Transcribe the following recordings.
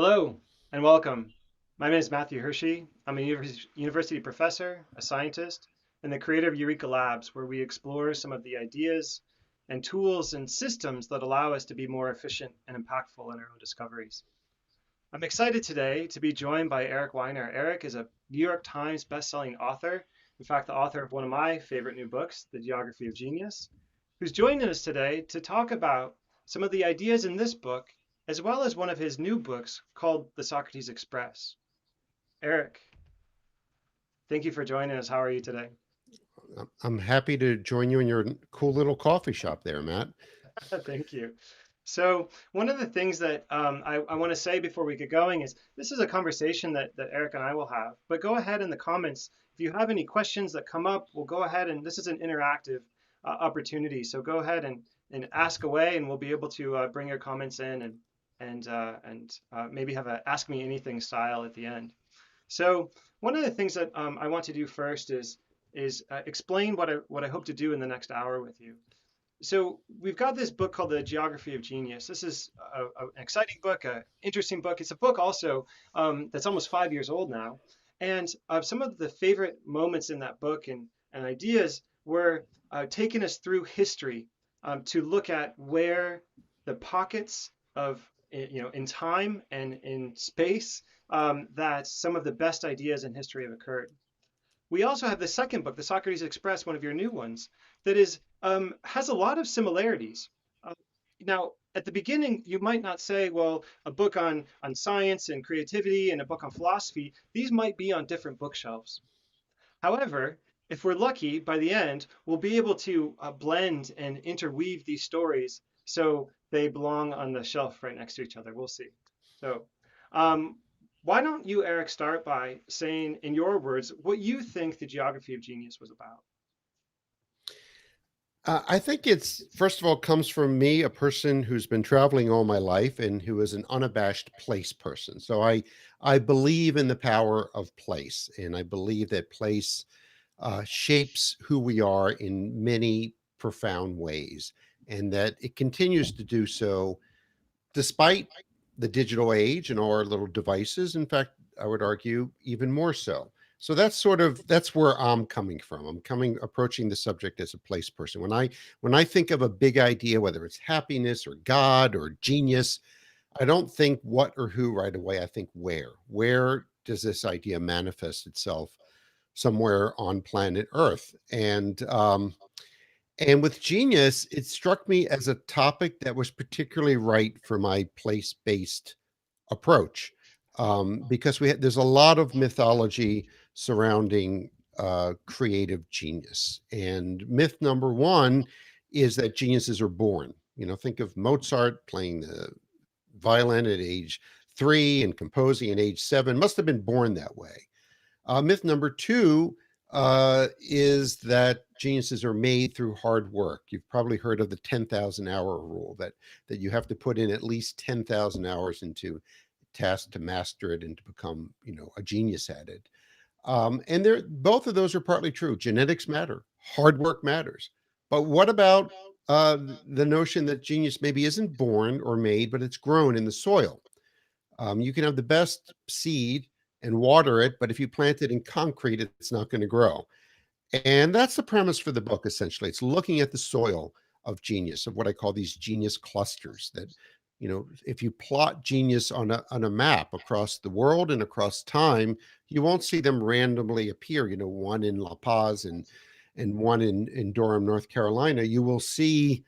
Hello and welcome. My name is Matthew Hershey. I'm a university professor, a scientist, and the creator of Eureka Labs, where we explore some of the ideas and tools and systems that allow us to be more efficient and impactful in our own discoveries. I'm excited today to be joined by Eric Weiner. Eric is a New York Times bestselling author, in fact, the author of one of my favorite new books, The Geography of Genius, who's joining us today to talk about some of the ideas in this book, as well as one of his new books called The Socrates Express. Eric, thank you for joining us. How are you today? I'm happy to join you in your cool little coffee shop there, Matt. Thank you. So one of the things that I want to say before we get going is this is a conversation that Eric and I will have, but go ahead in the comments. If you have any questions that come up, we'll go ahead and this is an interactive opportunity. So go ahead and ask away and we'll be able to bring your comments in and maybe have a ask me anything style at the end. So one of the things that I want to do first is explain what I hope to do in the next hour with you. So we've got this book called The Geography of Genius. This is an exciting book, an interesting book. It's a book also that's almost 5 years old now. And some of the favorite moments in that book and ideas were taking us through history to look at where the pockets of, in time and in space that some of the best ideas in history have occurred. We also have the second book, the Socrates Express, one of your new ones, that is has a lot of similarities. Uh, Now, at the beginning, you might not say, well, a book on science and creativity and a book on philosophy, these might be on different bookshelves. However, if we're lucky, by the end, we'll be able to blend and interweave these stories so they belong on the shelf right next to each other. We'll see. So, um, why don't you, Eric, start by saying, in your words, what you think the Geography of Genius was about? I think it's, first of all, comes from me, a person who's been traveling all my life and who is an unabashed place person. So I believe in the power of place, and I believe that place shapes who we are in many profound ways, and that it continues to do so despite the digital age and all our little devices. In fact, I would argue even more so. So that's where I'm coming from. I'm coming approaching the subject as a place person. When I think of a big idea, whether it's happiness or God or genius, I don't think what or who right away. I think where. Where does this idea manifest itself somewhere on planet Earth? And with genius, it struck me as a topic that was particularly right for my place-based approach, because there's a lot of mythology surrounding creative genius. And myth number one is that geniuses are born. Think of Mozart playing the violin at age 3 and composing at age 7. Must have been born that way. Myth number two is that geniuses are made through hard work. You've probably heard of the 10,000 hour rule, that you have to put in at least 10,000 hours into task to master it and to become, a genius at it. And both of those are partly true. Genetics matter, hard work matters. But what about the notion that genius maybe isn't born or made, but it's grown in the soil? You can have the best seed and water it, but if you plant it in concrete, it's not going to grow. And that's the premise for the book, essentially. It's looking at the soil of genius, of what I call these genius clusters. That, if you plot genius on a map across the world and across time, you won't see them randomly appear, one in La Paz and one in Durham, North Carolina. You will see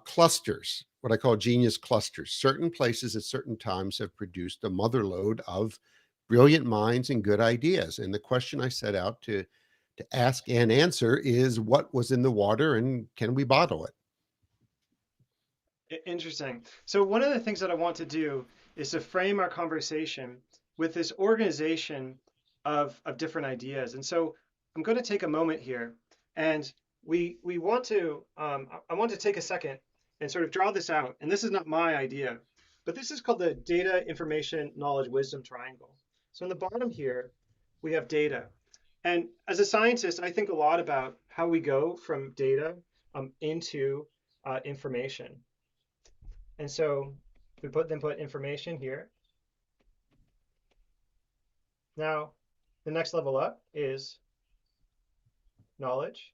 clusters, what I call genius clusters. Certain places at certain times have produced a motherlode of brilliant minds and good ideas. And the question I set out to ask and answer is, what was in the water and can we bottle it? Interesting. So one of the things that I want to do is to frame our conversation with this organization of different ideas. And so I'm going to take a moment here, and we want to I want to take a second and sort of draw this out. And this is not my idea, but this is called the data, information, knowledge, wisdom triangle. So in the bottom here, we have data. And as a scientist, I think a lot about how we go from data into information. And so we put information here. Now, the next level up is knowledge,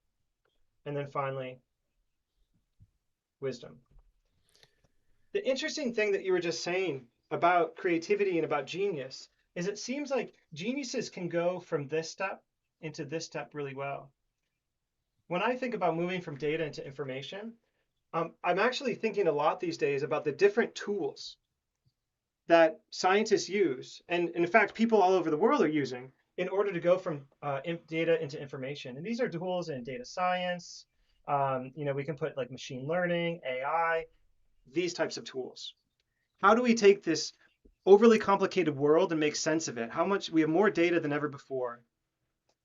and then finally, wisdom. The interesting thing that you were just saying about creativity and about genius is it seems like geniuses can go from this step into this step really well. When I think about moving from data into information, I'm actually thinking a lot these days about the different tools that scientists use, and in fact, people all over the world are using in order to go from data into information. And these are tools in data science. We can put like machine learning, AI, these types of tools. How do we take this overly complicated world and make sense of it? How much we have more data than ever before.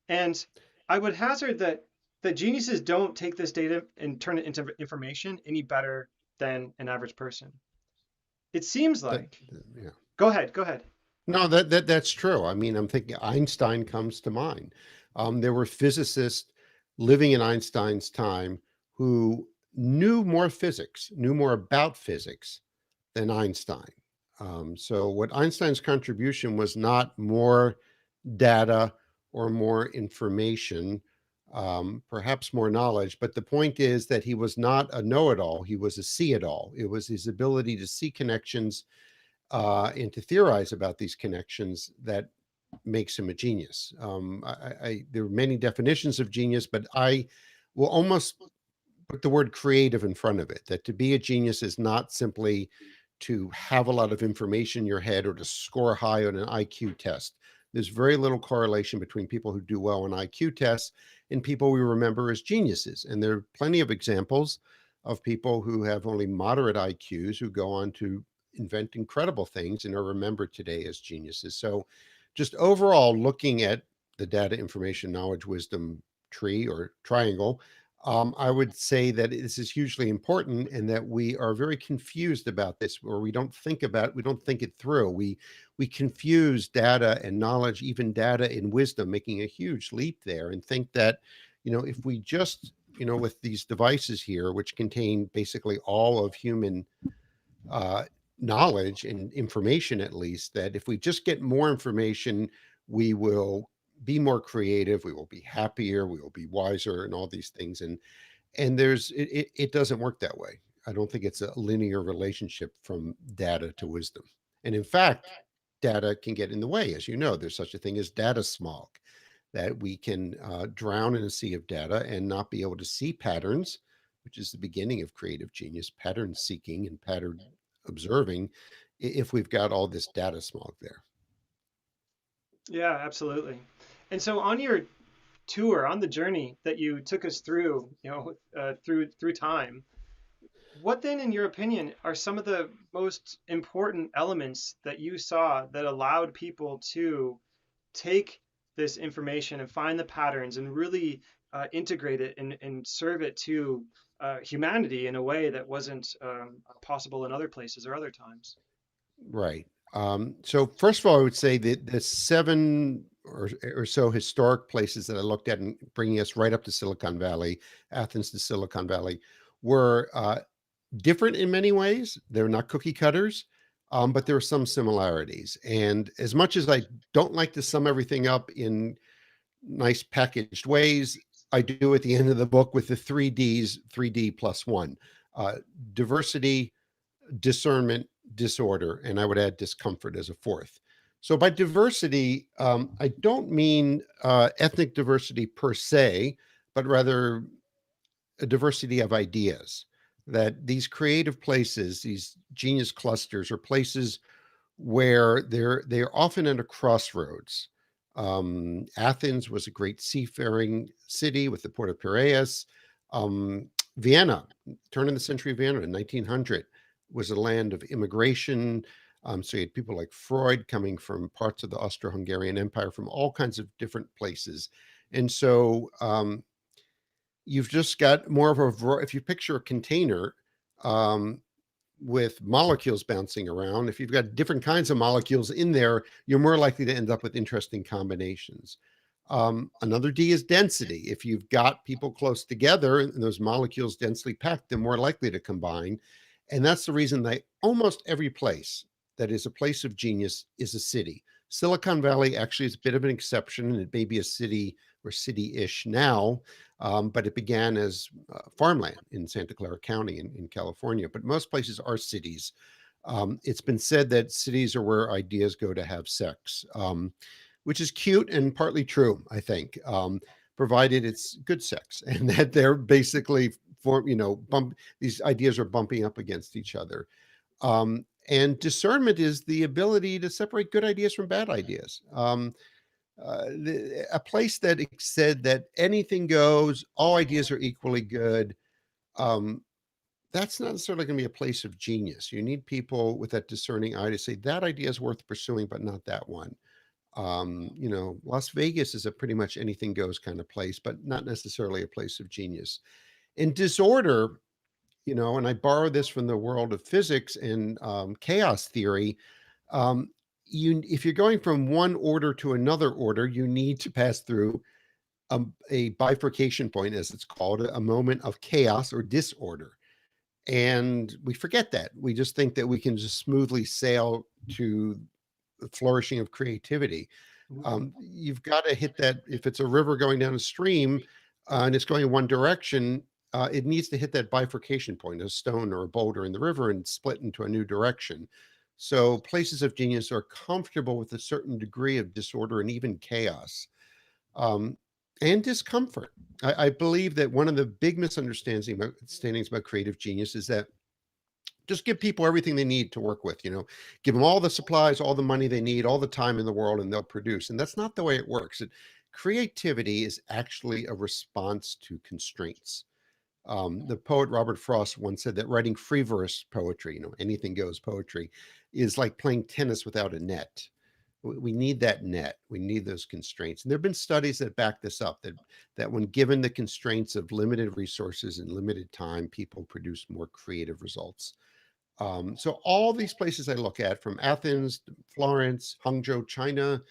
And I would hazard that geniuses don't take this data and turn it into information any better than an average person. It seems That, like. yeah. Go ahead, go ahead. No, that's true. I mean, I'm thinking Einstein comes to mind. There were physicists living in Einstein's time who knew more physics, knew more about physics than Einstein. So what Einstein's contribution was not more data or more information, perhaps more knowledge, but the point is that he was not a know-it-all, he was a see-it-all. It was his ability to see connections and to theorize about these connections that makes him a genius. There are many definitions of genius, but I will almost put the word creative in front of it, that to be a genius is not simply to have a lot of information in your head or to score high on an IQ test. There's very little correlation between people who do well on IQ tests and people we remember as geniuses. And there are plenty of examples of people who have only moderate IQs who go on to invent incredible things and are remembered today as geniuses. So just overall looking at the data, information, knowledge, wisdom tree or triangle, I would say that this is hugely important and that we are very confused about this, or we don't think about, we don't think it through. We confuse data and knowledge, even data and wisdom, making a huge leap there, and think that, if we just, with these devices here, which contain basically all of human uh, knowledge and information, at least, that if we just get more information, we will be more creative, we will be happier, we will be wiser, and all these things. And it doesn't work that way. I don't think it's a linear relationship from data to wisdom. And in fact, data can get in the way. As you know, there's such a thing as data smog, that we can drown in a sea of data and not be able to see patterns, which is the beginning of creative genius, pattern seeking and pattern observing, if we've got all this data smog there. Yeah, absolutely. And so on your tour, on the journey that you took us through, through time, what then, in your opinion, are some of the most important elements that you saw that allowed people to take this information and find the patterns and really integrate it and serve it to humanity in a way that wasn't possible in other places or other times? Right. So first of all, I would say that the seven or so historic places that I looked at and bringing us right up to Silicon Valley, Athens to Silicon Valley, were different in many ways. They're not cookie cutters, but there are some similarities. And as much as I don't like to sum everything up in nice packaged ways, I do at the end of the book with the 3Ds, 3D plus one, uh, diversity, discernment, disorder, and I would add discomfort as a fourth. So by diversity, I don't mean ethnic diversity per se, but rather a diversity of ideas. That these creative places, these genius clusters, are places where they're often at a crossroads. Athens was a great seafaring city with the port of Piraeus. Vienna, turn of the century Vienna in 1900, was a land of immigration. So you had people like Freud coming from parts of the Austro-Hungarian Empire, from all kinds of different places. And so you've just got more of a, if you picture a container, um, with molecules bouncing around, if you've got different kinds of molecules in there, you're more likely to end up with interesting combinations. Another D is density. If you've got people close together and those molecules densely packed, they're more likely to combine. And that's the reason that almost every place that is a place of genius is a city. Silicon Valley actually is a bit of an exception, and it may be a city or city-ish now, but it began as farmland in Santa Clara County in California. But most places are cities. It's been said that cities are where ideas go to have sex, which is cute and partly true, I think, provided it's good sex and that they're basically these ideas are bumping up against each other. And discernment is the ability to separate good ideas from bad ideas. A place that said that anything goes, all ideas are equally good. Um, that's not necessarily going to be a place of genius. You need people with that discerning eye to say that idea is worth pursuing, but not that one. Las Vegas is a pretty much anything goes kind of place, but not necessarily a place of genius. In disorder, and I borrow this from the world of physics and chaos theory. Um, if you're going from one order to another order, you need to pass through a bifurcation point, as it's called, a moment of chaos or disorder. And we forget that. We just think that we can just smoothly sail to the flourishing of creativity. You've got to hit that. If it's a river going down a stream and it's going in one direction, it needs to hit that bifurcation point, a stone or a boulder in the river, and split into a new direction. So places of genius are comfortable with a certain degree of disorder and even chaos, and discomfort. I believe that one of the big misunderstandings about creative genius is that just give people everything they need to work with, give them all the supplies, all the money they need, all the time in the world, and they'll produce. And that's not the way it works. Creativity is actually a response to constraints. The poet Robert Frost once said that writing free verse poetry, anything goes poetry, is like playing tennis without a net. We need that net. We need those constraints. And there have been studies that back this up, that when given the constraints of limited resources and limited time, people produce more creative results. So all these places I look at, from Athens, Florence, Hangzhou, China,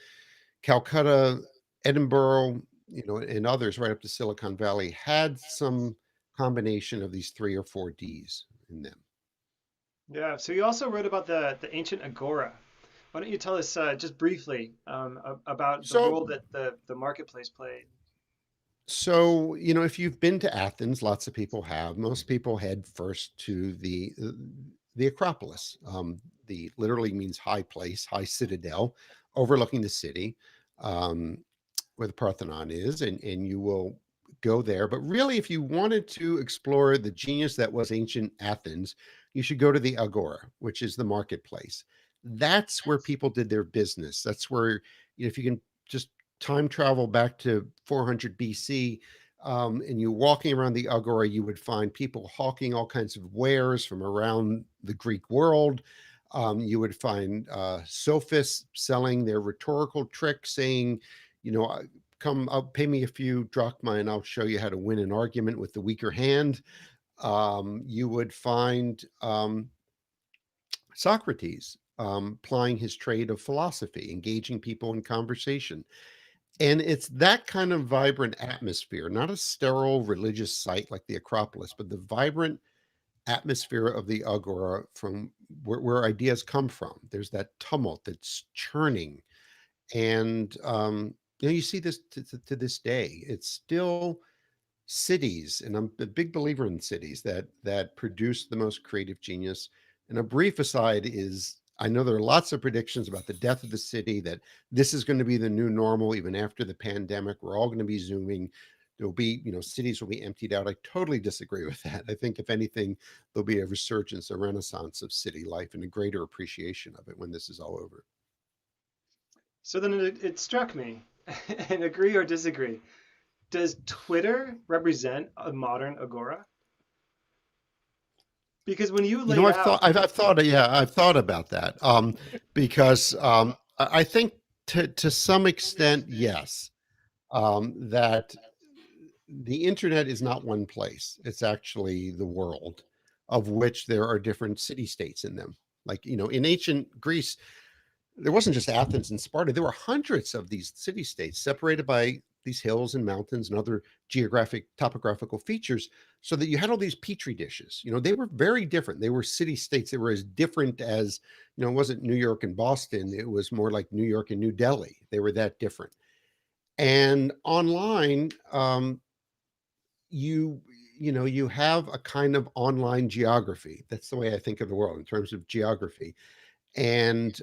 Calcutta, Edinburgh, and others right up to Silicon Valley, had some combination of these 3 or 4 Ds in them. Yeah. So you also wrote about the ancient agora. Why don't you tell us just briefly about the So, role that the marketplace played? if you've been to Athens, lots of people have. Most people head first to the Acropolis. The literally means high place, high citadel, overlooking the city, um, where the Parthenon is, and you will go there. But really, if you wanted to explore the genius that was ancient Athens, you should go to the Agora, which is the marketplace. That's where people did their business. That's where, if you can just time travel back to 400 BC, and you're walking around the Agora, you would find people hawking all kinds of wares from around the Greek world. You would find sophists selling their rhetorical tricks, saying, come up, pay me a few drachma, and I'll show you how to win an argument with the weaker hand. You would find Socrates plying his trade of philosophy, engaging people in conversation. And it's that kind of vibrant atmosphere, not a sterile religious site like the Acropolis, but the vibrant atmosphere of the Agora, from where ideas come from. There's that tumult that's churning. And you see this to this day. It's still cities, and I'm a big believer in cities that produce the most creative genius. And a brief aside is, I know there are lots of predictions about the death of the city, that this is going to be the new normal even after the pandemic. We're all going to be Zooming. There'll be, cities will be emptied out. I totally disagree with that. I think if anything, there'll be a resurgence, a renaissance of city life, and a greater appreciation of it when this is all over. So then it struck me, and agree or disagree. Does Twitter represent a modern agora? Because when you lay out, I've thought about that, because I think to some extent, yes, that the internet is not one place. It's actually the world, of which there are different city states in them. Like, in ancient Greece, there wasn't just Athens and Sparta. There were hundreds of these city states separated by these hills and mountains and other geographic topographical features, so that you had all these petri dishes. They were very different. They were city states. They were as different as, it wasn't New York and Boston. It was more like New York and New Delhi. They were that different. And online, you you have a kind of online geography. That's the way I think of the world in terms of geography. And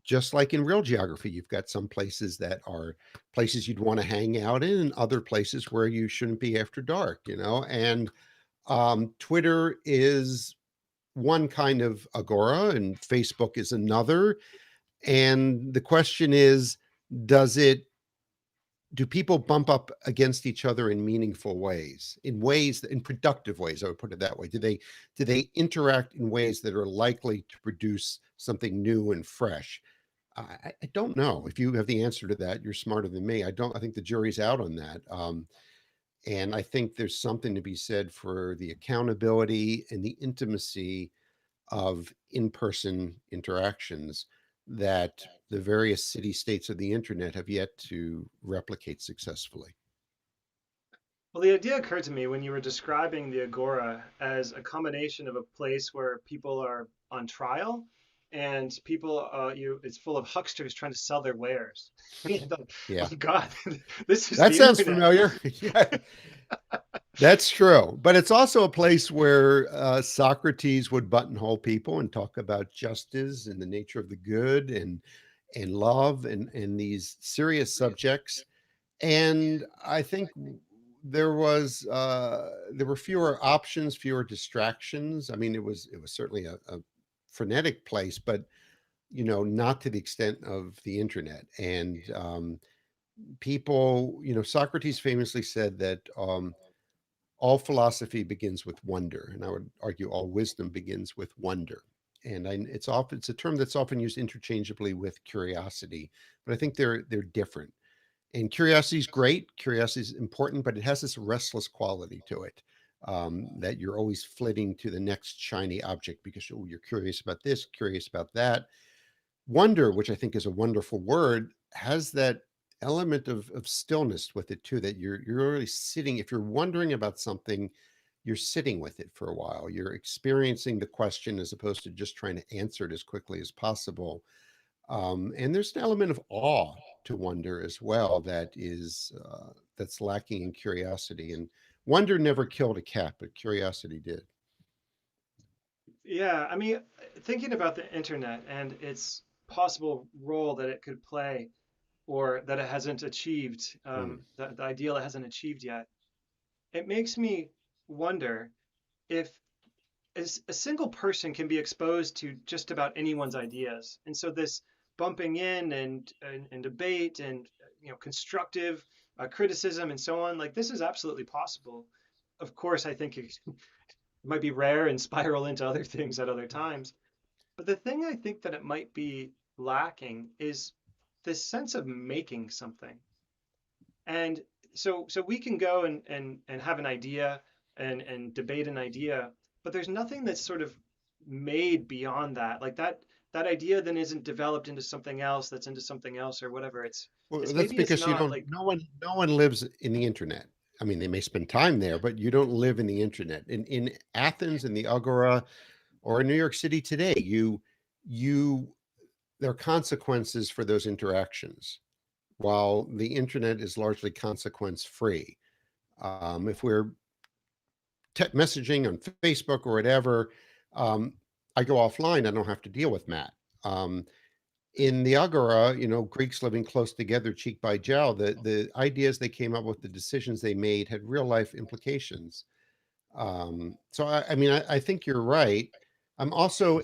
just like in real geography, you've got some places that are places you'd want to hang out in, and other places where you shouldn't be after dark. And Twitter is one kind of agora, and Facebook is another. And the question is, does it do people bump up against each other in meaningful ways, in productive ways? I would put it that way. Do they interact in ways that are likely to produce something new and fresh? I don't know. If you have the answer to that, you're smarter than me. I think the jury's out on that. And I think there's something to be said for the accountability and the intimacy of in-person interactions that the various city states of the internet have yet to replicate successfully. Well, the idea occurred to me when you were describing the Agora as a combination of a place where people are on trial and people, it's full of hucksters trying to sell their wares. I thought, Yeah, oh God, this is that the sounds internet. familiar. Yeah, that's true. But it's also a place where Socrates would buttonhole people and talk about justice and the nature of the good and love and these serious subjects. And I think there were fewer options, fewer distractions. I mean, it was certainly a frenetic place, but not to the extent of the internet. And people, Socrates famously said that all philosophy begins with wonder, and I would argue all wisdom begins with wonder. And it's a term that's often used interchangeably with curiosity, but I think they're different. And curiosity is great. Curiosity is important, but it has this restless quality to it, that you're always flitting to the next shiny object because you're curious about this, curious about that. Wonder, which I think is a wonderful word, has that element of stillness with it too, that you're really sitting. If you're wondering about something, you're sitting with it for a while. You're experiencing the question as opposed to just trying to answer it as quickly as possible. And there's an element of awe to wonder as well that's lacking in curiosity. And wonder never killed a cat, but curiosity did. Yeah, I mean, thinking about the internet and its possible role that it could play or that it hasn't achieved, Mm. the ideal it hasn't achieved yet, it makes me wonder if a single person can be exposed to just about anyone's ideas. And so this bumping in and debate and constructive criticism and so on, like this is absolutely possible. Of course, I think it might be rare and spiral into other things at other times. But the thing I think that it might be lacking is this sense of making something. And so we can go and have an idea and debate an idea, but there's nothing that's sort of made beyond that. Like that idea then isn't developed into something else that's into something else or whatever. Well, It's that's maybe it's because you not don't. like No one lives in the internet. I mean, they may spend time there, but you don't live in the internet. In Athens, in the Agora, or in New York City today, you there are consequences for those interactions, while the internet is largely consequence free. If we're messaging on Facebook or whatever, um, I go offline. I don't have to deal with Matt. Um, in the Agora, Greeks living close together, cheek by jowl, the ideas they came up with, the decisions they made had real life implications. So I mean, I think you're right. I'm also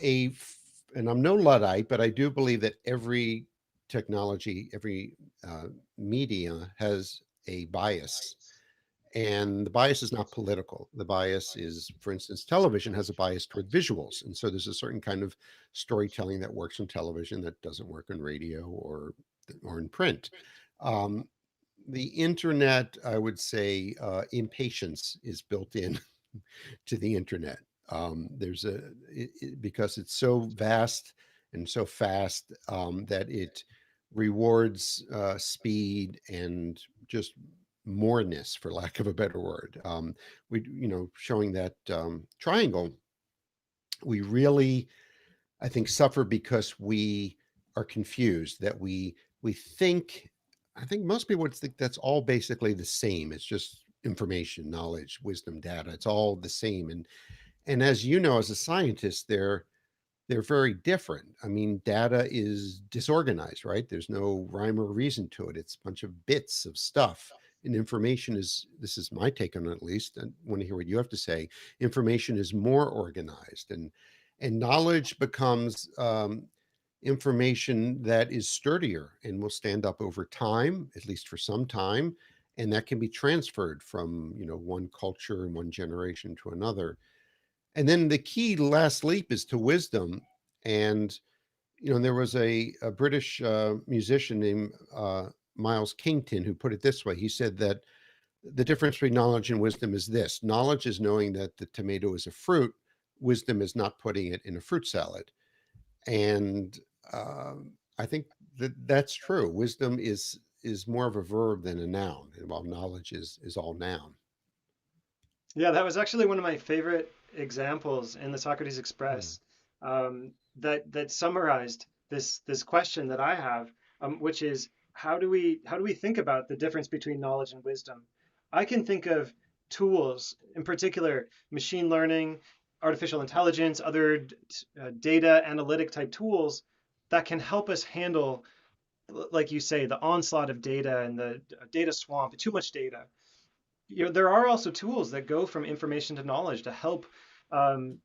and I'm no Luddite, but I do believe that every technology, every media has a bias. And the bias is not political. The bias is, for instance, television has a bias toward visuals. And so there's a certain kind of storytelling that works on television that doesn't work on radio or in print. Um, the internet, I would say, impatience is built in to the internet. Because it's so vast and so fast, that it rewards speed and just moreness, for lack of a better word. Showing that triangle, we really, I think, suffer because we are confused, that we think, I think most people would think that's all basically the same. It's just information, knowledge, wisdom, data. It's all the same. And as you know, as a scientist, they're very different. I mean, data is disorganized, right? There's no rhyme or reason to it. It's a bunch of bits of stuff. And information is, this is my take on it at least. I want to hear what you have to say. Information is more organized, and knowledge becomes information that is sturdier and will stand up over time, at least for some time. And that can be transferred from, one culture and one generation to another. And then the key last leap is to wisdom. And there was a British musician named Miles Kington who put it this way. He said that the difference between knowledge and wisdom is this: knowledge is knowing that the tomato is a fruit, wisdom is not putting it in a fruit salad. And I think that that's true. Wisdom is more of a verb than a noun, and while knowledge is all noun. Yeah, that was actually one of my favorite examples in the Socrates Mm. Express, that summarized this question that I have, which is how do we think about the difference between knowledge and wisdom? I can think of tools, in particular, machine learning, artificial intelligence, other data analytic type tools that can help us handle, like you say, the onslaught of data and the data swamp, too much data. There are also tools that go from information to knowledge to help, um,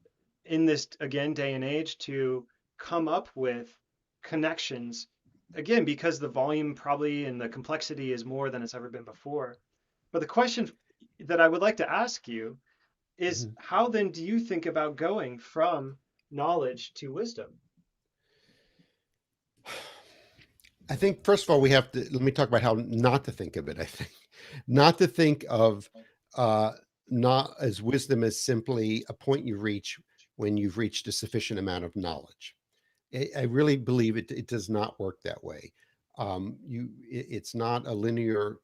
in this, again, day and age, to come up with connections, again, because the volume probably and the complexity is more than it's ever been before. But the question that I would like to ask you is, Mhm. how then do you think about going from knowledge to wisdom? I think first of all, we have to let me talk about how not to think of it. I think not to think of uh, not as wisdom as simply a point you reach when you've reached a sufficient amount of knowledge. I really believe it does not work that way. It's not a linear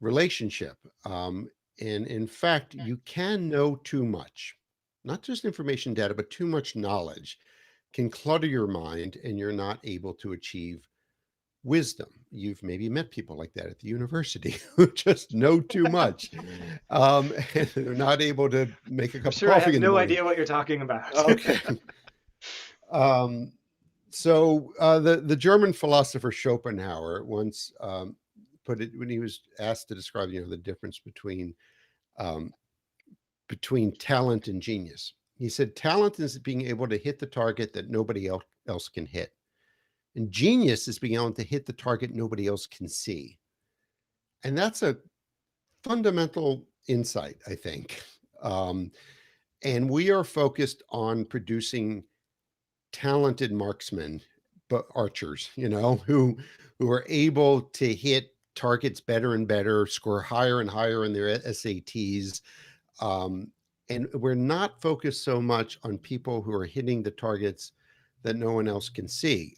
relationship. And in fact, you can know too much, not just information data, but too much knowledge can clutter your mind and you're not able to achieve wisdom. You've maybe met people like that at the university who just know too much. And they're not able to make a I'm cup of sure I coffee have in the no morning. idea what you're talking about. Okay. Um, the German philosopher Schopenhauer once put it when he was asked to describe, the difference um, between talent and genius. He said, talent is being able to hit the target that nobody else can hit. And genius is being able to hit the target nobody else can see. And that's a fundamental insight, I think. Um, and we are focused on producing talented marksmen, but archers, who are able to hit targets better and better, score higher and higher in their SATs. Um, and we're not focused so much on people who are hitting the targets that no one else can see.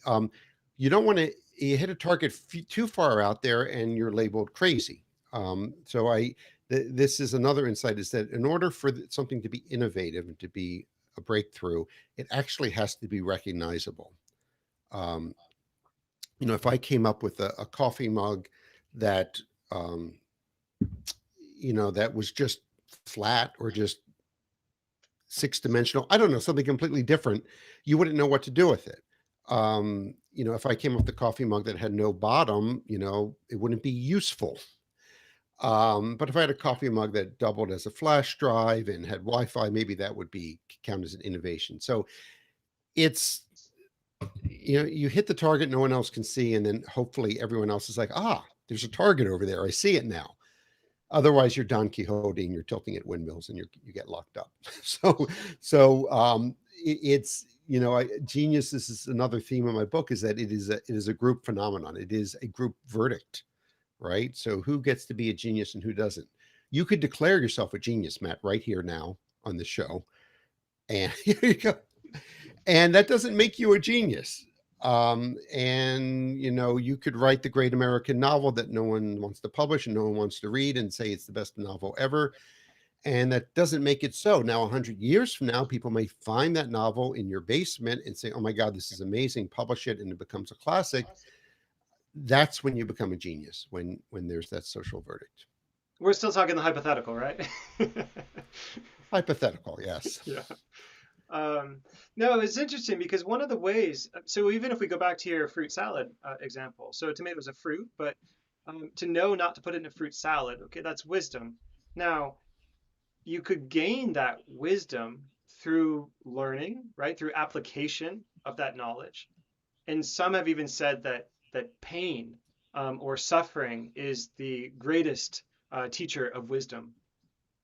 You don't want to you hit a target too far out there and you're labeled crazy. So this is another insight, is that in order for something to be innovative and to be a breakthrough, it actually has to be recognizable. Um, if I came up with a coffee mug that, um, that was just flat or just six dimensional, I don't know, something completely different, you wouldn't know what to do with it. If I came up with a coffee mug that had no bottom, it wouldn't be useful. But if I had a coffee mug that doubled as a flash drive and had Wi-Fi, maybe that would be count as an innovation. So it's, you hit the target no one else can see, and then hopefully everyone else is like, there's a target over there. I see it now. Otherwise, you're Don Quixote and you're tilting at windmills and you get locked up. It's genius. This is another theme of my book, is that it is a group phenomenon. It is a group verdict, right? So who gets to be a genius and who doesn't? You could declare yourself a genius, Matt, right here now on the show, and here you go. And that doesn't make you a genius. And you could write the great American novel that no one wants to publish and no one wants to read and say it's the best novel ever. And that doesn't make it so. Now, 100 years from now, people may find that novel in your basement and say, oh my God, this is amazing, publish it, and it becomes a classic. That's when you become a genius, when there's that social verdict. We're still talking the hypothetical, right? Hypothetical, yes. Yeah. No, it's interesting because one of the ways, so even if we go back to your fruit salad example, so tomato is a fruit, but to know not to put it in a fruit salad, okay, that's wisdom. Now, you could gain that wisdom through learning, right? Through application of that knowledge. And some have even said that pain or suffering is the greatest teacher of wisdom.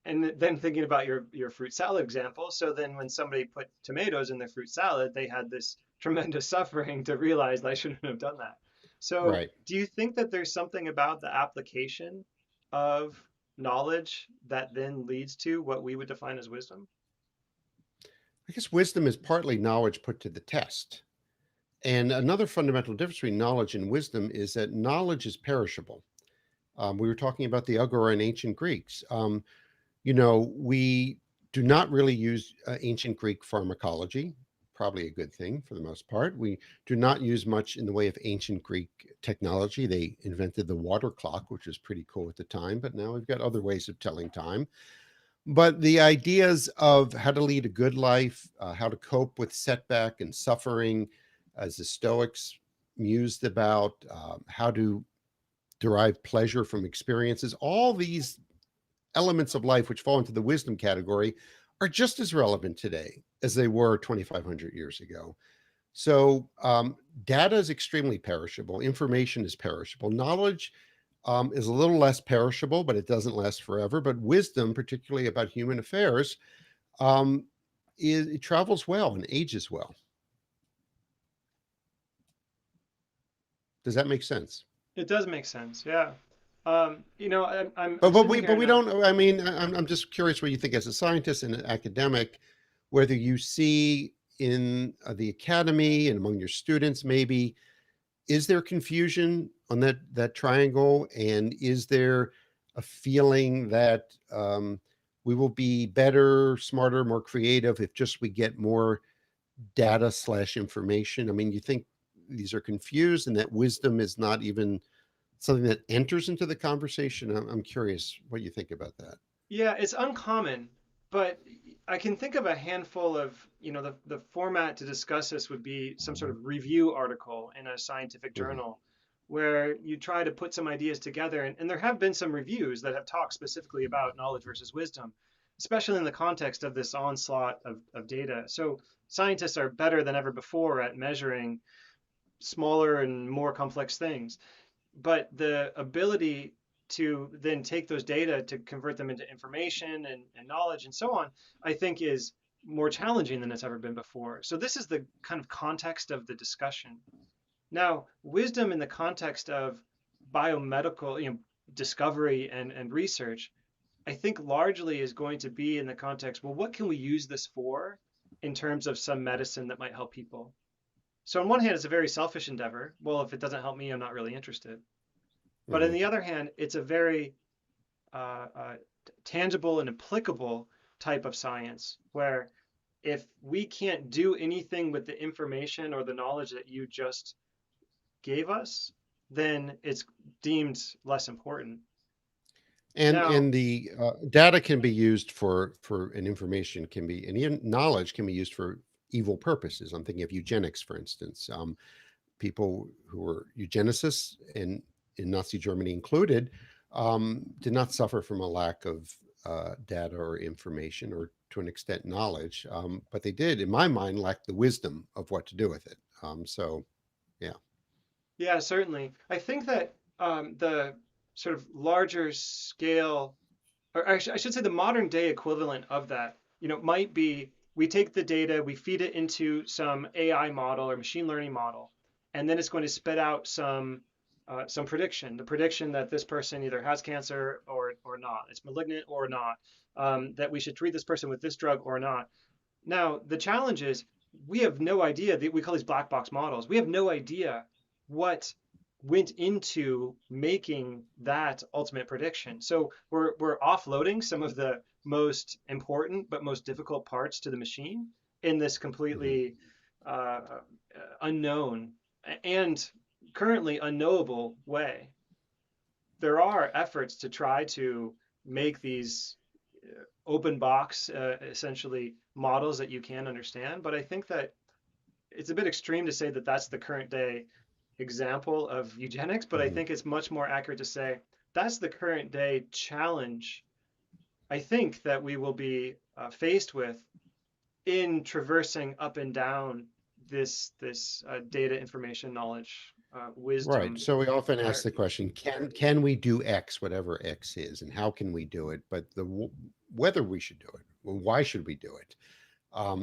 And then thinking about your fruit salad example, so then when somebody put tomatoes in their fruit salad, they had this tremendous suffering to realize I shouldn't have done that. So, Right. do you think that there's something about the application of knowledge that then leads to what we would define as wisdom? I guess wisdom is partly knowledge put to the test. And another fundamental difference between knowledge and wisdom is that knowledge is perishable. We were talking about the Agora and ancient Greeks. We do not really use ancient Greek pharmacology, probably a good thing for the most part. We do not use much in the way of ancient Greek technology. They invented the water clock, which was pretty cool at the time, but now we've got other ways of telling time. But the ideas of how to lead a good life, how to cope with setback and suffering, as the Stoics mused about, how to derive pleasure from experiences, all these elements of life which fall into the wisdom category are just as relevant today as they were 2,500 years ago. So data is extremely perishable. Information is perishable. Knowledge is a little less perishable, but it doesn't last forever. But wisdom, particularly about human affairs, um, it travels well and ages well. Does that make sense? It does make sense, yeah. But I'm sitting here we now. don't. I mean, I'm just curious what you think as a scientist and an academic, whether you see in the academy and among your students, maybe is there confusion on that triangle, and is there a feeling that we will be better, smarter, more creative if just we get more data slash information? I mean, you think these are confused, and that wisdom is not even something that enters into the conversation? I'm curious what you think about that. Yeah, it's uncommon, but I can think of a handful of, the format to discuss this would be some sort of review article in a scientific Mhm. journal where you try to put some ideas together. And there have been some reviews that have talked specifically about knowledge versus wisdom, especially in the context of this onslaught of data. So scientists are better than ever before at measuring smaller and more complex things. But the ability to then take those data to convert them into information and knowledge and so on, I think is more challenging than it's ever been before. So this is the kind of context of the discussion. Now, wisdom in the context of biomedical, discovery and research, I think largely is going to be in the context, well, what can we use this for in terms of some medicine that might help people? So on one hand, it's a very selfish endeavor. Well, if it doesn't help me, I'm not really interested. But on Mhm. the other hand, it's a very tangible and applicable type of science where if we can't do anything with the information or the knowledge that you just gave us, then it's deemed less important. Now, And the data can be used for and information can be and even knowledge can be used for evil purposes. I'm thinking of eugenics, for instance. People who were eugenicists, and in Nazi Germany included, did not suffer from a lack of data or information, or to an extent knowledge, but they did, in my mind, lack the wisdom of what to do with it. So, yeah. yeah, certainly. I think that the sort of larger scale, or actually, I should say the modern day equivalent of that, might be we take the data, we feed it into some AI model or machine learning model, and then it's going to spit out some prediction, the prediction that this person either has cancer or not, it's malignant or not, that we should treat this person with this drug or not. Now, the challenge is we have no idea. We call these black box models. We have no idea what went into making that ultimate prediction. So we're offloading some of the most important but most difficult parts to the machine in this Mhm. completely uh, unknown and currently unknowable way. There are efforts to try to make these open box, essentially models that you can understand. But I think that it's a bit extreme to say that that's the current day example of eugenics, but I Mhm. think it's much more accurate to say that's the current day challenge. I think that we will be faced with in traversing up and down this data, information, knowledge, Right. wisdom So we often ask the hierarchy. question, can we do X, whatever X is, and how can we do it? But whether we should do it, well, why should we do it,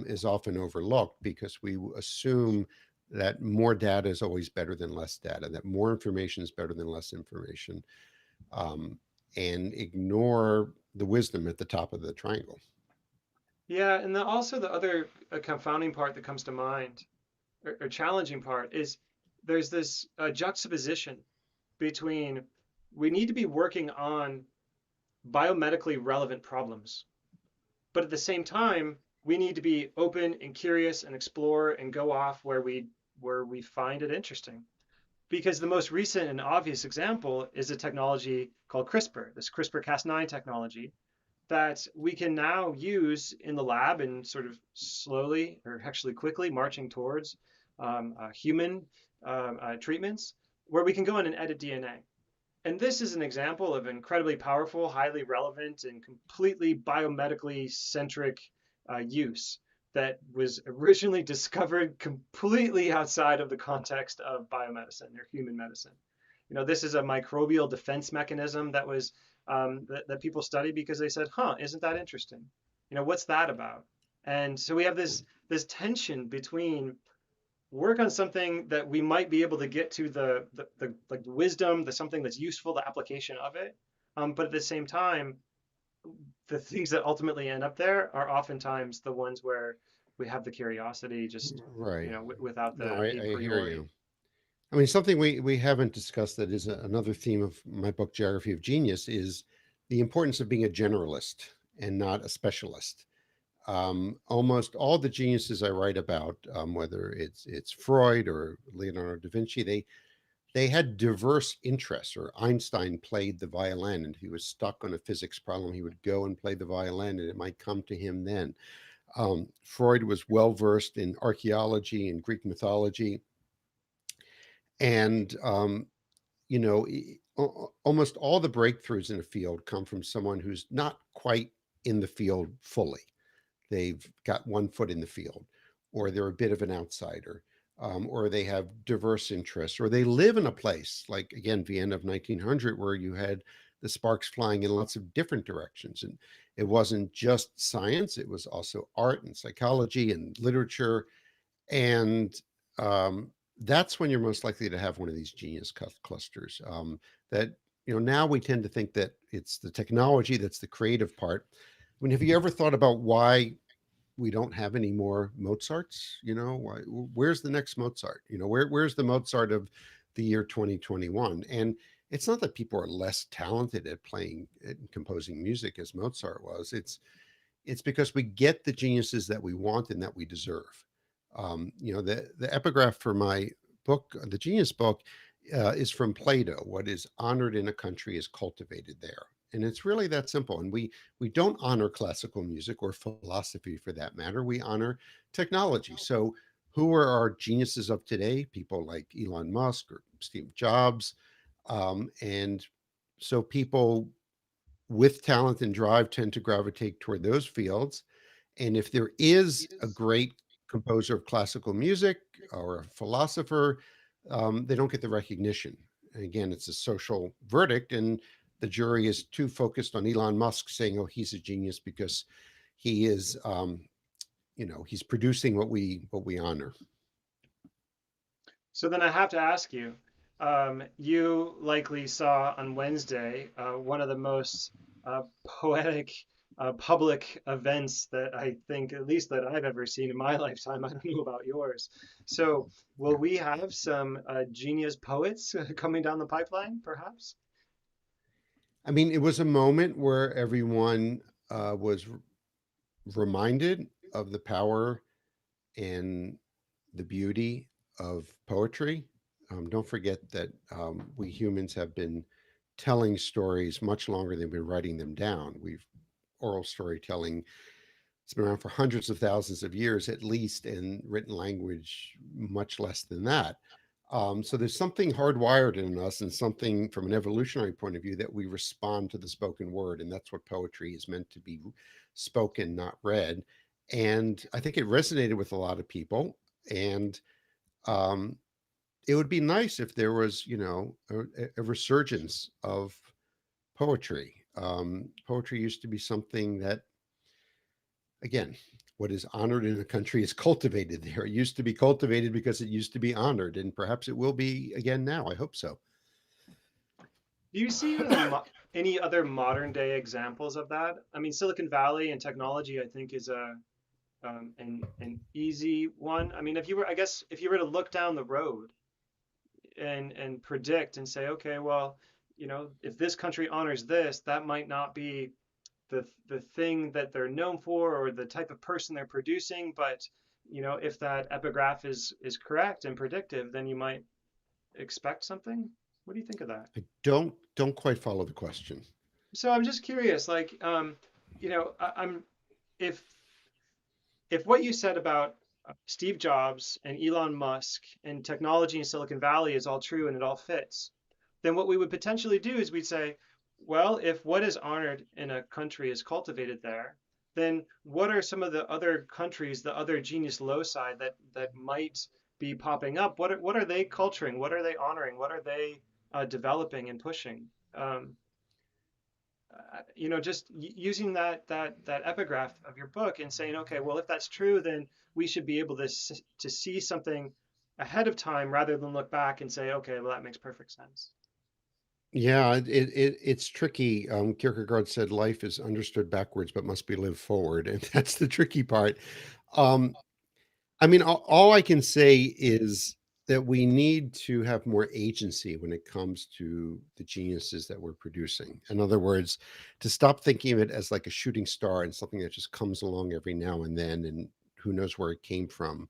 is often overlooked because we assume that more data is always better than less data, that more information is better than less information, um, and ignore the wisdom at the top of the triangle. Yeah, and also the other confounding part that comes to mind, or challenging part, is there's this juxtaposition between we need to be working on biomedically relevant problems, but at the same time, we need to be open and curious and explore and go off where we find it interesting. Because the most recent and obvious example is a technology called CRISPR, this CRISPR-Cas9 technology that we can now use in the lab and sort of slowly or actually quickly marching towards human treatments where we can go in and edit DNA. And this is an example of incredibly powerful, highly relevant, and completely biomedically centric use that was originally discovered completely outside of the context of biomedicine or human medicine. This is a microbial defense mechanism that was that people studied because they said, "Huh, isn't that interesting? What's that about?" And so we have this tension between work on something that we might be able to get to the like wisdom, the something that's useful, the application of it. But at the same time, the things that ultimately end up there are oftentimes the ones where we have the curiosity, just Right. without No, the a I hear priori. you. I mean, something we haven't discussed that is another theme of my book, Geography of Genius, is the importance of being a generalist and not a specialist. Almost all the geniuses I write about, whether it's Freud or Leonardo da Vinci, they had diverse interests. Or Einstein played the violin, and if he was stuck on a physics problem, he would go and play the violin, and it might come to him then. Freud was well versed in archaeology and Greek mythology, and almost all the breakthroughs in a field come from someone who's not quite in the field fully. They've got one foot in the field, or they're a bit of an outsider, or they have diverse interests, or they live in a place like, again, Vienna of 1900, where you had the sparks flying in lots of different directions. And it wasn't just science, it was also art and psychology and literature. And that's when you're most likely to have one of these genius clusters. That now we tend to think that it's the technology that's the creative part. I mean, have you ever thought about why we don't have any more Mozarts? Why, where's the next Mozart? Where's the Mozart of the year 2021? And it's not that people are less talented at playing and composing music as Mozart was. It's because we get the geniuses that we want and that we deserve. The epigraph for my book, the Genius book, is from Plato. What is honored in a country is cultivated there. And it's really that simple. And we don't honor classical music or philosophy for that matter. We honor technology. So who are our geniuses of today? People like Elon Musk or Steve Jobs. And so people with talent and drive tend to gravitate toward those fields. And if there is a great composer of classical music or a philosopher, they don't get the recognition. And again, it's a social verdict, and the jury is too focused on Elon Musk saying, "Oh, he's a genius because he is, he's producing what we honor." So then I have to ask you, you likely saw on Wednesday one of the most poetic public events that I think, at least that I've ever seen in my lifetime. I don't know about yours. So, will we have some genius poets coming down the pipeline, perhaps? I mean, it was a moment where everyone was reminded of the power and the beauty of poetry. Don't forget that we humans have been telling stories much longer than we've been writing them down. We've oral storytelling. It's been around for hundreds of thousands of years at least, and written language much less than that. So there's something hardwired in us, and something from an evolutionary point of view, that we respond to the spoken word, and that's what poetry is meant to be: spoken, not read. And I think it resonated with a lot of people. And um, it would be nice if there was, a resurgence of poetry. Poetry used to be something that, again, what is honored in a country is cultivated there. It used to be cultivated because it used to be honored, and perhaps it will be again now. I hope so. Do you see any other modern day examples of that? I mean, Silicon Valley and technology, I think, is an easy one. I mean, if you were, I guess, if you were to look down the road and predict and say, okay, well, if this country honors this, that might not be the thing that they're known for or the type of person they're producing, but if that epigraph is correct and predictive, then you might expect something. What do you think of that? I don't quite follow the question. So I'm just curious, like, I'm if if what you said about Steve Jobs and Elon Musk and technology in Silicon Valley is all true and it all fits, then what we would potentially do is we'd say, well, if what is honored in a country is cultivated there, then what are some of the other countries, the other genius loci that might be popping up? What are they culturing? What are they honoring? What are they developing and pushing? Um, just using that epigraph of your book and saying, okay, well, if that's true, then we should be able to see something ahead of time rather than look back and say, okay, well, that makes perfect sense. Yeah, it's tricky. Kierkegaard said life is understood backwards but must be lived forward, and that's the tricky part. Um, I mean, all I can say is that we need to have more agency when it comes to the geniuses that we're producing. In other words, to stop thinking of it as like a shooting star and something that just comes along every now and then, and who knows where it came from,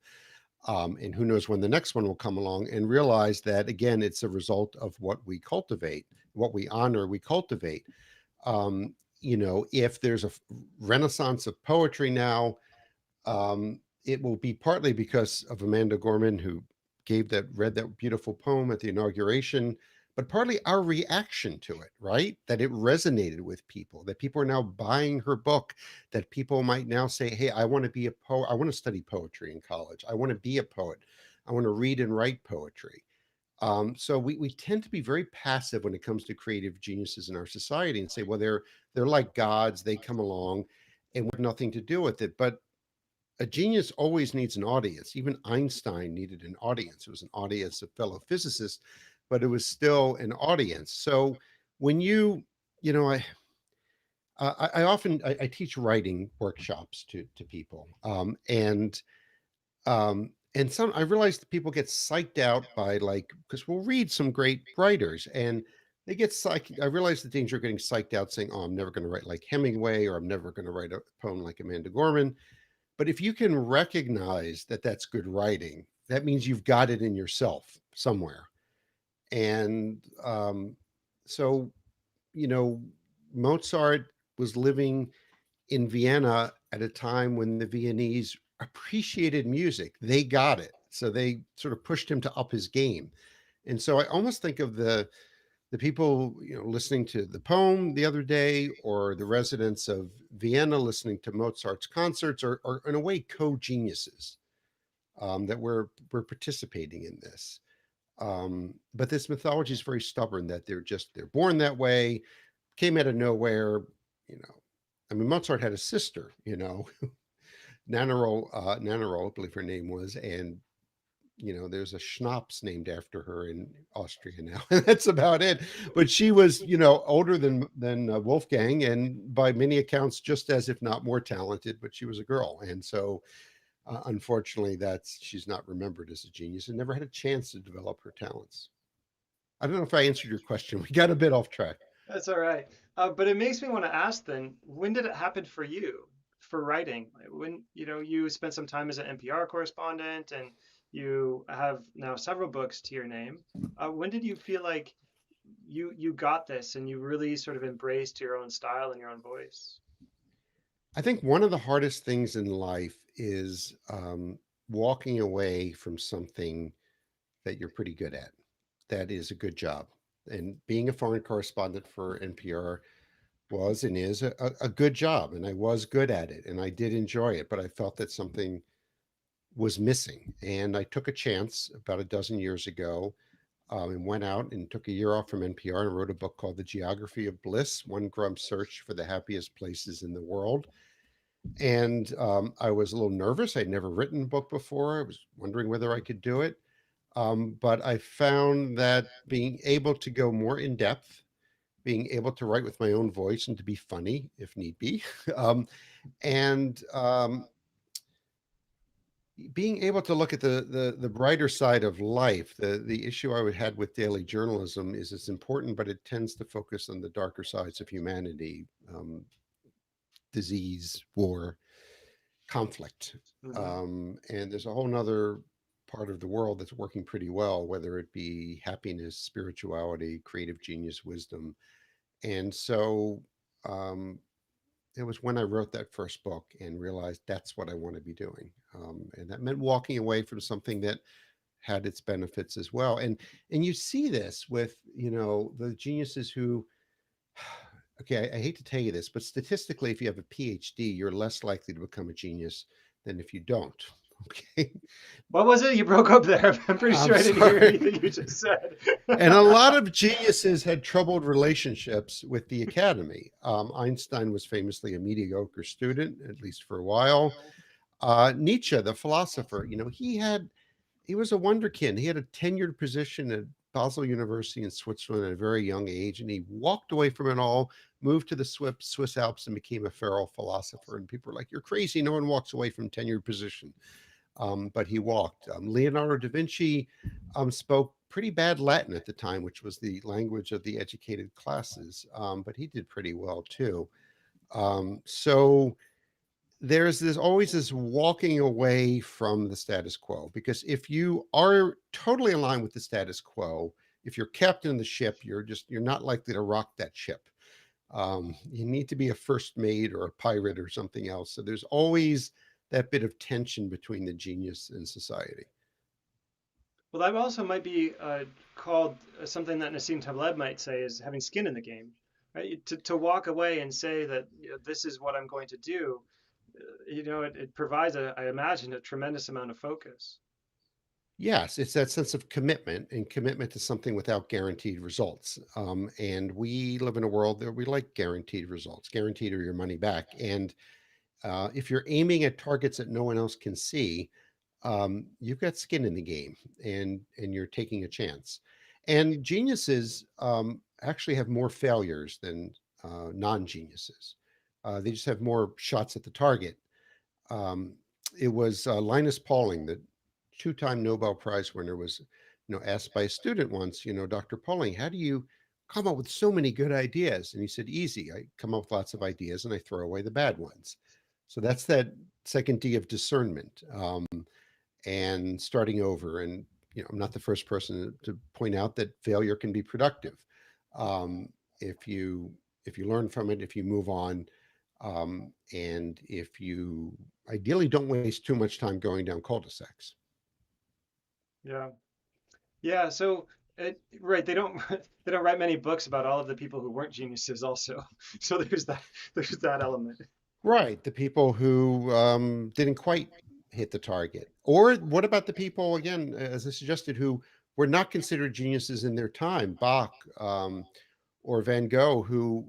and who knows when the next one will come along, and realize that, again, it's a result of what we cultivate, what we honor, we cultivate. If there's a renaissance of poetry now, it will be partly because of Amanda Gorman, who read that beautiful poem at the inauguration, but partly our reaction to it, right? That it resonated with people, that people are now buying her book, that people might now say, hey, I want to be a poet. I want to study poetry in college. I want to be a poet. I want to read and write poetry. So we tend to be very passive when it comes to creative geniuses in our society, and say, well, they're like gods. They come along and we have nothing to do with it. But a genius always needs an audience. Even Einstein needed an audience. It was an audience of fellow physicists, but it was still an audience. So when you know, I often I teach writing workshops to people, and some I realize that people get psyched out by, like, because we'll read some great writers and they get psyched. I realize the danger of getting psyched out, saying, "Oh, I'm never going to write like Hemingway, or I'm never going to write a poem like Amanda Gorman." But if you can recognize that that's good writing, that means you've got it in yourself somewhere. And so, you know, Mozart was living in Vienna at a time when the Viennese appreciated music. They got it. So they sort of pushed him to up his game. And so I almost think of the people, listening to the poem the other day, or the residents of Vienna listening to Mozart's concerts, are in a way co-geniuses, that we're participating in this. But this mythology is very stubborn, that they're born that way, came out of nowhere. You know, I mean, Mozart had a sister, Nannerl, I believe her name was, and there's a schnapps named after her in Austria now, and that's about it. But she was, older than Wolfgang, and by many accounts, just as if not more talented. But she was a girl, and so unfortunately, that's she's not remembered as a genius and never had a chance to develop her talents. I don't know if I answered your question. We got a bit off track. That's all right. But it makes me want to ask then, when did it happen for you for writing? Like, when, you spent some time as an NPR correspondent and you have now several books to your name. When did you feel like you got this and you really sort of embraced your own style and your own voice? I think one of the hardest things in life is walking away from something that you're pretty good at. That is a good job. And being a foreign correspondent for NPR was and is a good job. And I was good at it and I did enjoy it, but I felt that something was missing. And I took a chance about a dozen years ago and went out and took a year off from NPR and wrote a book called The Geography of Bliss, One Grump Search for the Happiest Places in the World. And I was a little nervous. I'd never written a book before. I was wondering whether I could do it. But I found that being able to go more in depth, being able to write with my own voice and to be funny if need be, um, and being able to look at the brighter side of life. The issue I had with daily journalism is it's important, but it tends to focus on the darker sides of humanity, disease, war, conflict. Hmm. And there's a whole nother part of the world that's working pretty well, whether it be happiness, spirituality, creative genius, wisdom. And so um, it was when I wrote that first book and realized that's what I want to be doing. And that meant walking away from something that had its benefits as well. And you see this with, the geniuses who, okay, I hate to tell you this, but statistically, if you have a PhD, you're less likely to become a genius than if you don't. Okay. What was it? You broke up there. I'm pretty I'm sure I didn't hear sorry. anything you just said. And a lot of geniuses had troubled relationships with the academy. Einstein was famously a mediocre student, at least for a while. Nietzsche, the philosopher, he was a wonderkind. He had a tenured position at Basel University in Switzerland at a very young age, and he walked away from it all, moved to the Swiss Alps, and became a feral philosopher. And people were like, "You're crazy! No one walks away from tenured position." But he walked. Leonardo da Vinci spoke pretty bad Latin at the time, which was the language of the educated classes, but he did pretty well too. So there's always this walking away from the status quo, because if you are totally aligned with the status quo, if you're captain of the ship, you're not likely to rock that ship. You need to be a first mate or a pirate or something else. So there's always that bit of tension between the genius and society. Well, that also might be called something that Nassim Taleb might say is having skin in the game, right? To walk away and say that this is what I'm going to do, it provides, I imagine, a tremendous amount of focus. Yes, it's that sense of commitment and commitment to something without guaranteed results. And we live in a world that we like guaranteed results, guaranteed or your money back. And if you're aiming at targets that no one else can see, you've got skin in the game, and you're taking a chance. And geniuses actually have more failures than non-geniuses. They just have more shots at the target. Um, it was Linus Pauling, the two-time Nobel Prize winner, was asked by a student once, Dr. Pauling, how do you come up with so many good ideas? And he said, easy. I come up with lots of ideas and I throw away the bad ones. So that's that second D of discernment. And starting over. And I'm not the first person to point out that failure can be productive um, if you learn from it, if you move on, and if you ideally don't waste too much time going down cul-de-sacs. Yeah. Yeah. So, right, they don't they don't write many books about all of the people who weren't geniuses also. So there's that element. Right, the people who didn't quite hit the target. Or what about the people, again, as I suggested, who were not considered geniuses in their time, Bach or Van Gogh, who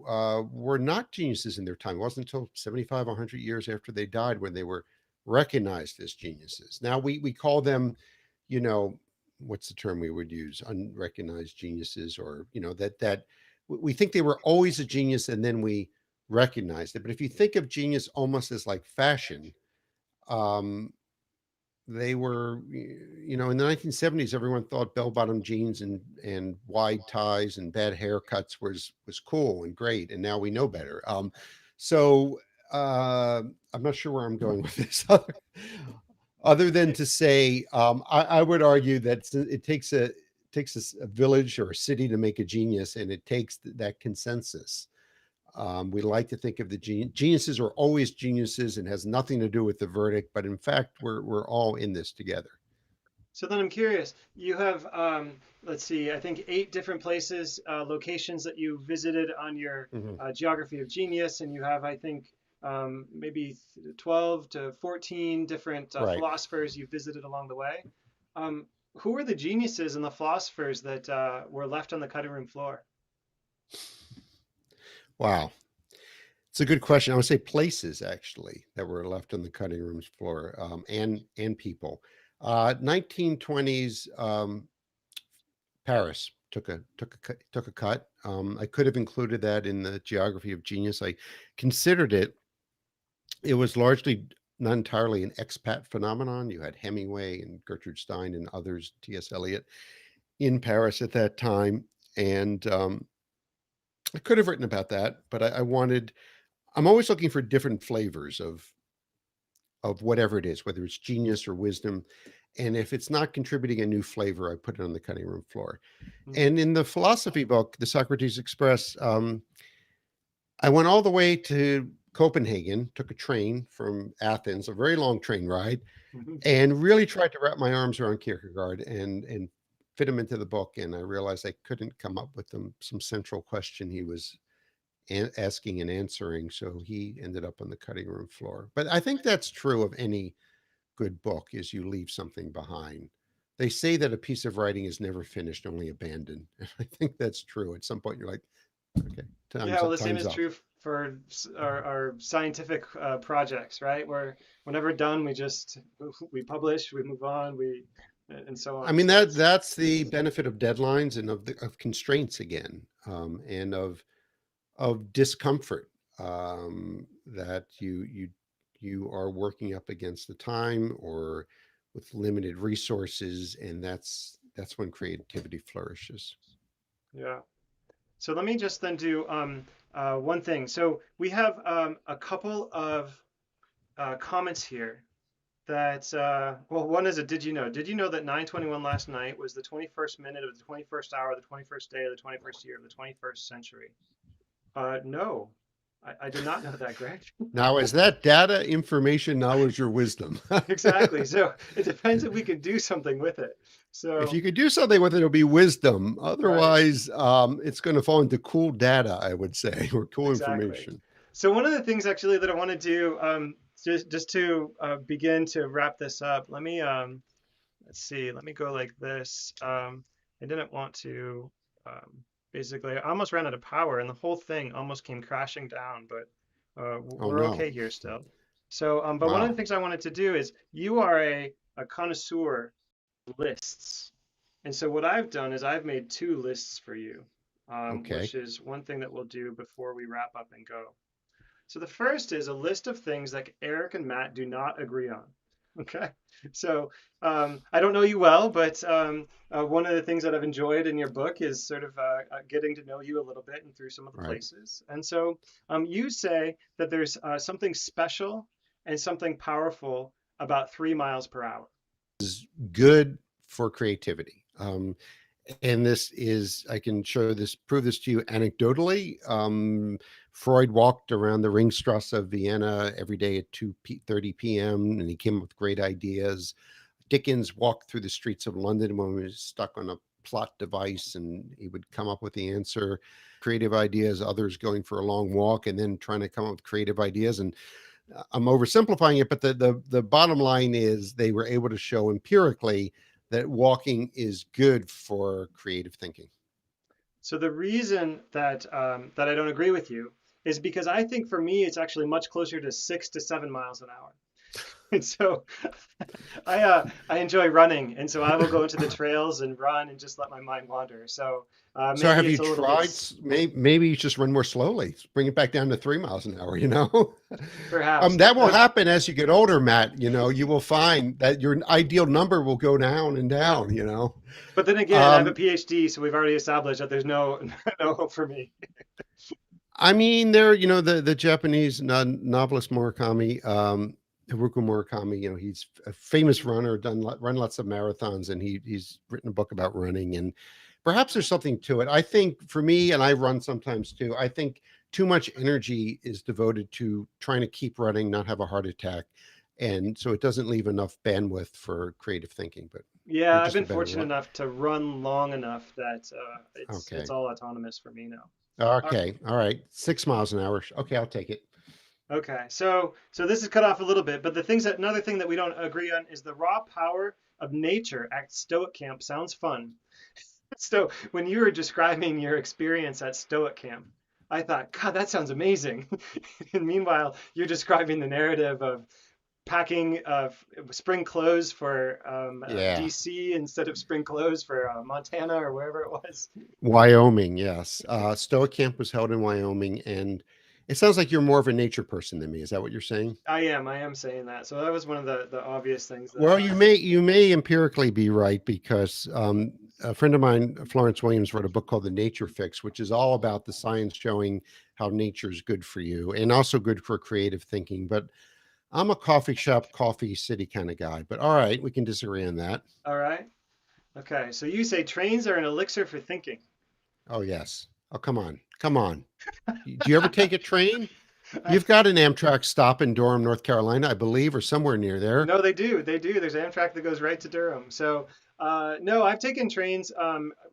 were not geniuses in their time. It wasn't until 75, 100 years after they died when they were recognized as geniuses. Now we call them, you know, what's the term we would use? Unrecognized geniuses, or, that we think they were always a genius and then we recognized it. But if you think of genius almost as like fashion, um, they were, in the 1970s, everyone thought bell-bottom jeans and wide ties and bad haircuts was cool and great, and now we know better. So I'm not sure where I'm going with this, other than to say, I would argue that it takes a village or a city to make a genius, and it takes that consensus. We like to think of the geniuses are always geniuses and has nothing to do with the verdict, but in fact, we're all in this together. So then I'm curious, you have, let's see, I think 8 different places, locations that you visited on your Mhm. Geography of Genius, and you have, I think, maybe 12 to 14 different Right. philosophers you visited along the way. Um, who were the geniuses and the philosophers that were left on the cutting room floor? Wow. It's a good question. I would say places actually that were left on the cutting room floor, and people. 1920s Paris took a cut. I could have included that in the Geography of Genius. I considered it. It was largely, not entirely, an expat phenomenon. You had Hemingway and Gertrude Stein and others, T.S. Eliot, in Paris at that time, and I could have written about that, but I wanted. I'm always looking for different flavors of whatever it is, whether it's genius or wisdom. And if it's not contributing a new flavor, I put it on the cutting room floor. Hmm. And in the philosophy book, the Socrates Express, I went all the way to Copenhagen, took a train from Athens, a very long train ride, Hmm. and really tried to wrap my arms around Kierkegaard and fit him into the book. And I realized I couldn't come up with some central question he was asking and answering. So he ended up on the cutting room floor. But I think that's true of any good book, is you leave something behind. They say that a piece of writing is never finished, only abandoned. And I think that's true. At some point, you're like, okay, Yeah, well, the same time's is up. true for our scientific projects, right? Where whenever done, we publish, we move on, we and so I on. mean, So it's that's the benefit of deadlines and of constraints again, and of discomfort, that you are working up against the time or with limited resources, and that's when creativity flourishes. yeah. So let me just then do one thing. So we have a couple of comments here that well, one is a did you know? Did you know that 9:21 last night was the 21st minute of the 21st hour, the 21st day of the 21st year of the 21st century? No, I did not know that, Greg. Now, is that data, information, knowledge, or wisdom? Exactly. So it depends if we can do something with it. If So, you could do something with it, it'll be wisdom. right, Otherwise, it's going to fall into cool data, I would say, or cool exactly. information. So one of the things actually that I want to do, just to begin to wrap this up, let me let's see, let me go like this. I didn't want to basically, I almost ran out of power, and the whole thing almost came crashing down, but Oh we're no! okay here still. So, but one of the Wow. things I wanted to do is you are a connoisseur of lists. And so what I've done is I've made 2 lists for you, Okay. which is one thing that we'll do before we wrap up and go. So the first is a list of things that Eric and Matt do not agree on. Okay. So I don't know you well, but one of the things that I've enjoyed in your book is sort of getting to know you a little bit and through some of the Right. places. And so you say that there's something special and something powerful about 3 miles per hour. Good for creativity. And this is, I can prove this to you anecdotally. Freud walked around the Ringstrasse of Vienna every day at 2:30 p.m. and he came up with great ideas. Dickens walked through the streets of London when he was stuck on a plot device and he would come up with the answer. Creative ideas, others going for a long walk and then trying to come up with creative ideas. And I'm oversimplifying it, but the bottom line is they were able to show empirically that walking is good for creative thinking. So the reason that I don't agree with you is because I think for me it's actually much closer to 6 to 7 miles an hour. And so I enjoy running, and so I will go into the trails and run and just let my mind wander. So So maybe have you it's a little bit tried, maybe you just run more slowly, bring it back down to 3 miles an hour, you know? perhaps. That will happen as you get older, Matt. You know, you will find that your ideal number will go down and Yeah. down, you know? But then again, I have a Um, PhD, so we've already established that there's no no hope for me. I mean, there, you know, the Japanese novelist Murakami, Haruki Murakami, you know, he's a famous runner, run lots of marathons, and he's written a book about running, and perhaps there's something to it. I think for me, and I run sometimes too. I think too much energy is devoted to trying to keep running, not have a heart attack, and so it doesn't leave enough bandwidth for creative thinking. But Yeah, you're I've just a been better fortunate runner. enough to run long enough that it's Okay. all autonomous for me now. Uh, Okay. All right. 6 miles an hour. Okay, I'll take it. Okay, so this is cut off a little bit, but the things that another thing that we don't agree on is the raw power of nature at Stoic camp sounds fun. So when you were describing your experience at Stoic camp, I thought, God, that sounds amazing. And meanwhile, you're describing the narrative of packing spring clothes for Yeah. DC instead of spring clothes for Montana or wherever it was. Wyoming, yes. Stoic Camp was held in Wyoming, and it sounds like you're more of a nature person than me. Is that what you're saying? I am saying that. So that was one of the obvious things that Well, you may empirically be right because a friend of mine, Florence Williams, wrote a book called The Nature Fix, which is all about the science showing how nature is good for you and also good for creative thinking. But I'm a coffee shop, coffee city kind of guy. But all right, we can disagree on that. all right. Okay, so you say trains are an elixir for thinking. Oh yes. Oh come on, come on. Do you ever take a train? I, You've got an Amtrak stop in Durham, North Carolina, I believe, or somewhere near there. no, they do. They do. There's Amtrak that goes right to Durham. So, no, I've taken trains.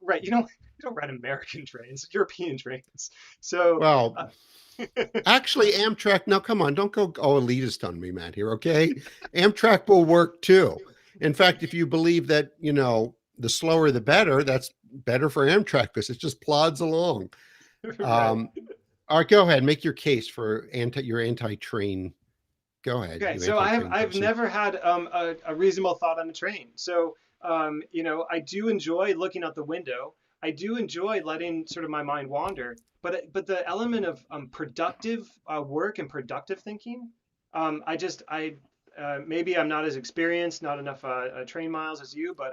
Right, you don't run American trains, European trains. So, Well, uh, actually, Amtrak. Now, come on, don't go all elitist on me, Matt. Here, okay? Amtrak will work too. In fact, if you believe that, you know, the slower the better, that's better for Amtrak because it just plods along. right. Um, all right, go ahead, make your case for your anti-train. Go ahead, Okay, you so I've anti-train I've person. never had a reasonable thought on a train. So I do enjoy looking out the window. I do enjoy letting sort of my mind wander. But the element of productive work and productive thinking, I maybe I'm not as experienced, not enough train miles as you, but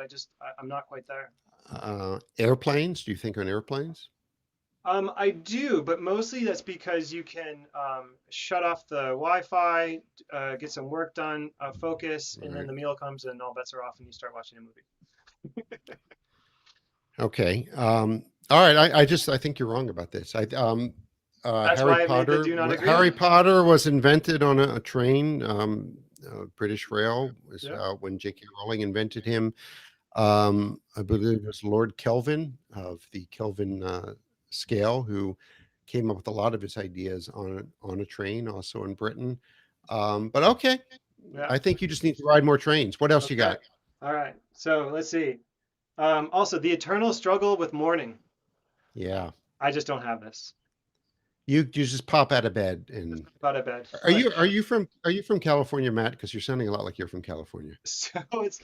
I'm not quite there. Airplanes? Do you think on airplanes? I do, but mostly that's because you can shut off the Wi-Fi, get some work done, focus, All and then right. the meal comes and all bets are off and you start watching a movie. Okay. All right. I think you're wrong about this. That's Harry why I made the Potter. do not agree on Harry it. Potter was invented on a train. British Rail was Yeah. when J.K. Rowling invented him. I believe it was Lord Kelvin of the Kelvin scale who came up with a lot of his ideas on a train, also in Britain. But okay, Yeah. I think you just need to ride more trains. What else you Okay. got? All right. So let's see. Also, the eternal struggle with morning. Yeah, I just don't have this. you just pop out of bed Just and about a bed. are you from California, Matt? Because you're sounding a lot like you're from California. So it's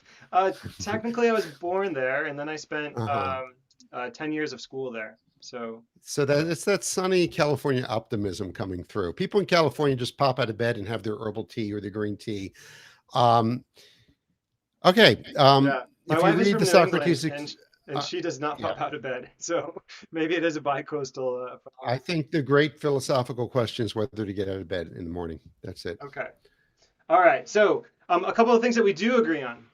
technically I was born there, and then I spent Uh-huh. 10 years of school there. So So it's that sunny California optimism coming through. People in California just pop out of bed and have their herbal tea or their green tea. Um, okay. yeah, my If you wife is read from the New England, Socrates, and she does not yeah, pop out of bed. So maybe it is a bi-coastal I phenomenon. think the great philosophical question is whether to get out of bed in the morning. That's it. Okay. All right. So a couple of things that we do agree on.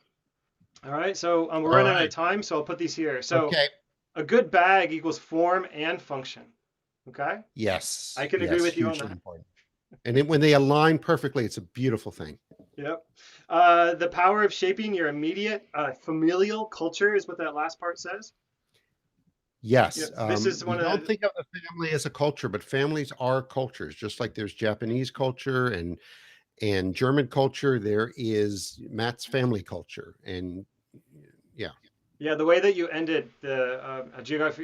All right. So we're All running out of right. time, so I'll put these here. So Okay. a good bag equals form and function. Okay. I Yes. can agree Yes. with you on Hugely that. important. And when they align perfectly, it's a beautiful thing. Yep. The power of shaping your immediate familial culture is what that last part says. Yes. Yeah. This is We one of don't the, think of the family as a culture, but families are cultures, just like there's Japanese culture and German culture. There is Matt's family culture. And yeah. yeah, the way that you ended the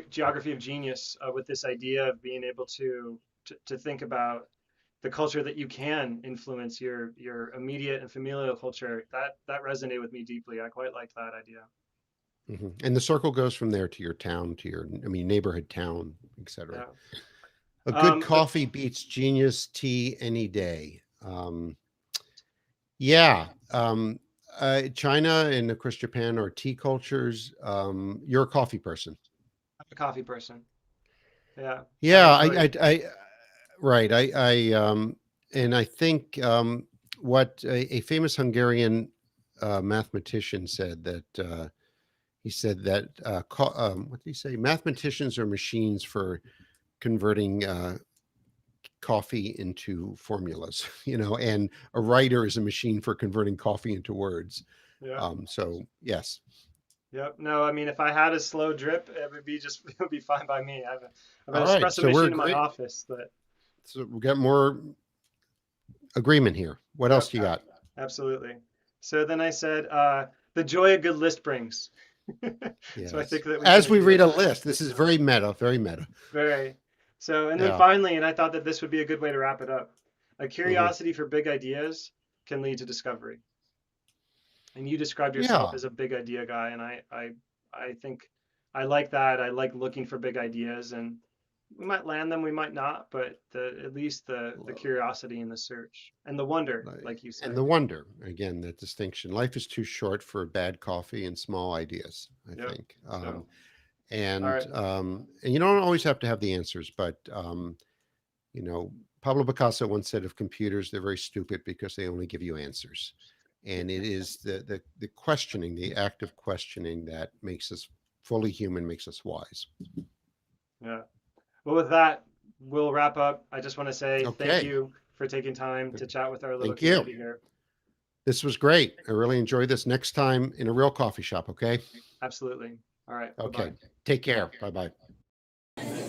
geography of genius with this idea of being able to think about the culture that you can influence your immediate and familial culture, that resonated with me deeply. I quite liked that idea. And the circle goes from there to your town, to your, I mean, neighborhood town, etc. Yeah. A good But coffee beats genius tea any day. Yeah. China and of course Japan are tea cultures. You're a coffee person. I'm a coffee person. Yeah, I Yeah, enjoy it. right. And I think what a famous Hungarian mathematician said that he said that what did he say? Mathematicians are machines for converting coffee into formulas, and a writer is a machine for converting coffee into words. Yeah. So yes. Yep. No, I mean, if I had a slow drip, it would be just it would be fine by me. I have All an right. espresso So we're machine in my agree. office that. So we got more agreement here. What else Yep. do you got? Absolutely. So then I said, the joy a good list brings. So I Yes. think that we can As we agree read on a that. list, this is very meta, very meta. Very. So, and then Yeah. finally, and I thought that this would be a good way to wrap it up. A Hmm. curiosity for big ideas can lead to discovery. And you described yourself Yeah. as a big idea guy, and I think I like that. I like looking for big ideas, and we might land them, we might not, but at least the Well, curiosity and the search and the wonder, like- like you and say. the wonder, again, that distinction. Life is too short for bad coffee and small ideas, I Yep. think. So, all And right. you don't always have to have the answers, but you know, Pablo Picasso once said of computers, they're very stupid because they only give you answers. And it is the questioning, the active questioning that makes us fully human, makes us wise. Yeah. Well, with that, we'll wrap up. I just want to say thank Okay. you for taking time to chat with our little Thank you. community here. This was great. I really enjoyed this. Next time in a real coffee shop, okay? Absolutely. All right. Bye Okay. bye. Take care. Bye bye.